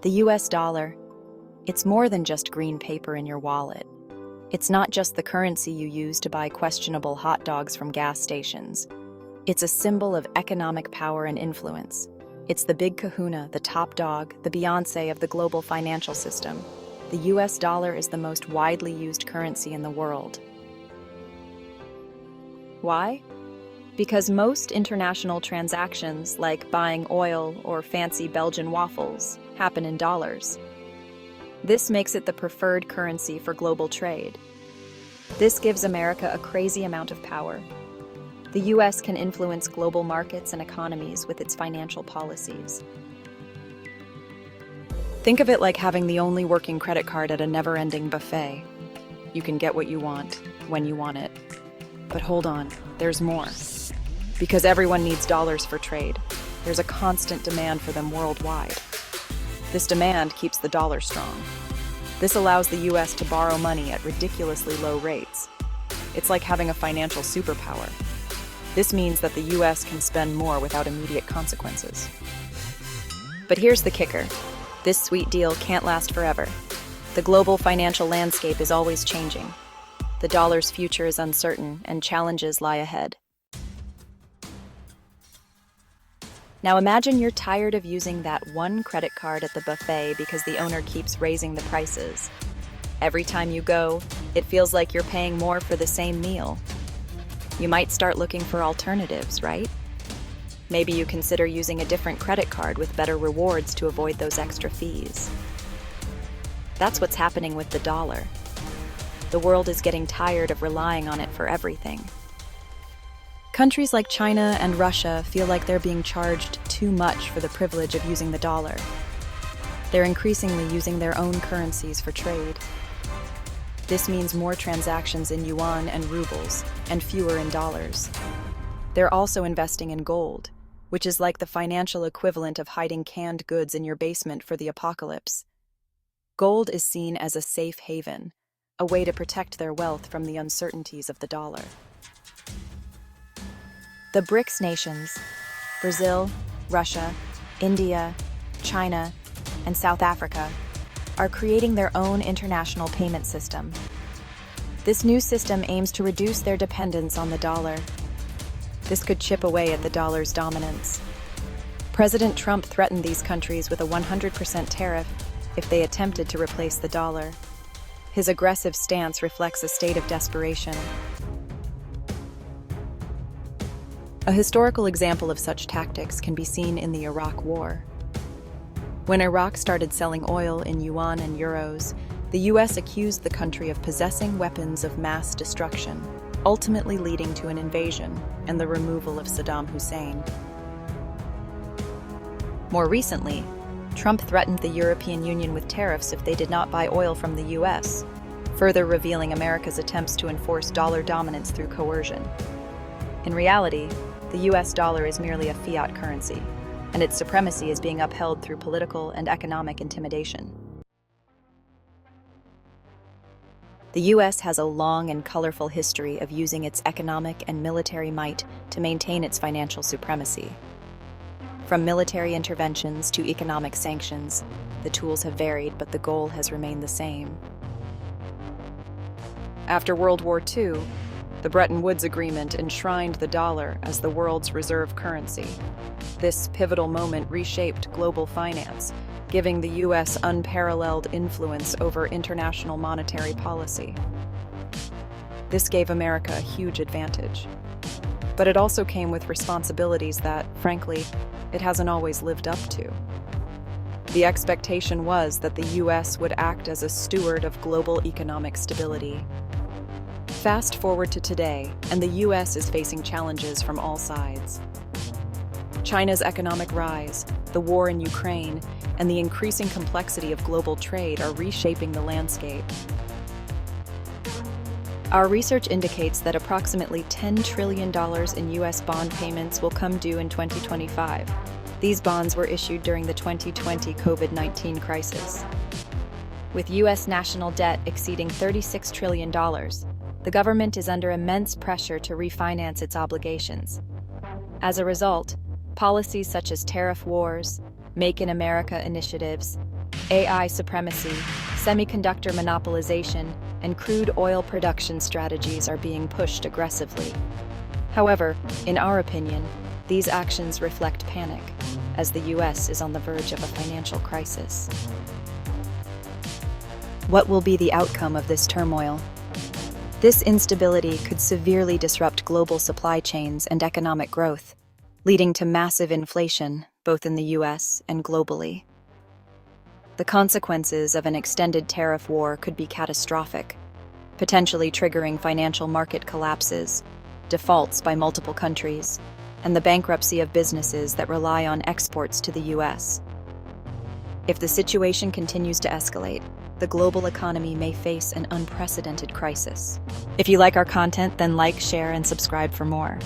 The US dollar, it's more than just green paper in your wallet. It's not just the currency you use to buy questionable hot dogs from gas stations. It's a symbol of economic power and influence. It's the big kahuna, the top dog, the Beyoncé of the global financial system. The US dollar is the most widely used currency in the world. Why? Because most international transactions, like buying oil or fancy Belgian waffles, happen in dollars. This makes it the preferred currency for global trade. This gives America a crazy amount of power. The US can influence global markets and economies with its financial policies. Think of it like having the only working credit card at a never-ending buffet. You can get what you want, when you want it. But hold on, there's more. Because everyone needs dollars for trade, there's a constant demand for them worldwide. This demand keeps the dollar strong. This allows the US to borrow money at ridiculously low rates. It's like having a financial superpower. This means that the US can spend more without immediate consequences. But here's the kicker. This sweet deal can't last forever. The global financial landscape is always changing. The dollar's future is uncertain, and challenges lie ahead. Now imagine you're tired of using that one credit card at the buffet because the owner keeps raising the prices. Every time you go, it feels like you're paying more for the same meal. You might start looking for alternatives, right? Maybe you consider using a different credit card with better rewards to avoid those extra fees. That's what's happening with the dollar. The world is getting tired of relying on it for everything. Countries like China and Russia feel like they're being charged too much for the privilege of using the dollar. They're increasingly using their own currencies for trade. This means more transactions in yuan and rubles, and fewer in dollars. They're also investing in gold, which is like the financial equivalent of hiding canned goods in your basement for the apocalypse. Gold is seen as a safe haven, a way to protect their wealth from the uncertainties of the dollar. The BRICS nations, Brazil, Russia, India, China, and South Africa, are creating their own international payment system. This new system aims to reduce their dependence on the dollar. This could chip away at the dollar's dominance. President Trump threatened these countries with a 100% tariff if they attempted to replace the dollar. His aggressive stance reflects a state of desperation. A historical example of such tactics can be seen in the Iraq War. When Iraq started selling oil in yuan and euros, the US accused the country of possessing weapons of mass destruction, ultimately leading to an invasion and the removal of Saddam Hussein. More recently, Trump threatened the European Union with tariffs if they did not buy oil from the US, further revealing America's attempts to enforce dollar dominance through coercion. In reality, the US dollar is merely a fiat currency, and its supremacy is being upheld through political and economic intimidation. The US has a long and colorful history of using its economic and military might to maintain its financial supremacy. From military interventions to economic sanctions, the tools have varied, but the goal has remained the same. After World War II, the Bretton Woods Agreement enshrined the dollar as the world's reserve currency. This pivotal moment reshaped global finance, giving the US unparalleled influence over international monetary policy. This gave America a huge advantage. But it also came with responsibilities that, frankly, it hasn't always lived up to. The expectation was that the US would act as a steward of global economic stability. Fast forward to today, and the US is facing challenges from all sides. China's economic rise, the war in Ukraine, and the increasing complexity of global trade are reshaping the landscape. Our research indicates that approximately $10 trillion in US bond payments will come due in 2025. These bonds were issued during the 2020 COVID-19 crisis. With US national debt exceeding $36 trillion, the government is under immense pressure to refinance its obligations. As a result, policies such as tariff wars, Make in America initiatives, AI supremacy, semiconductor monopolization, and crude oil production strategies are being pushed aggressively. However, in our opinion, these actions reflect panic, as the US is on the verge of a financial crisis. What will be the outcome of this turmoil? This instability could severely disrupt global supply chains and economic growth, leading to massive inflation, both in the US and globally. The consequences of an extended tariff war could be catastrophic, potentially triggering financial market collapses, defaults by multiple countries, and the bankruptcy of businesses that rely on exports to the US. If the situation continues to escalate, the global economy may face an unprecedented crisis. If you like our content, then like, share, and subscribe for more.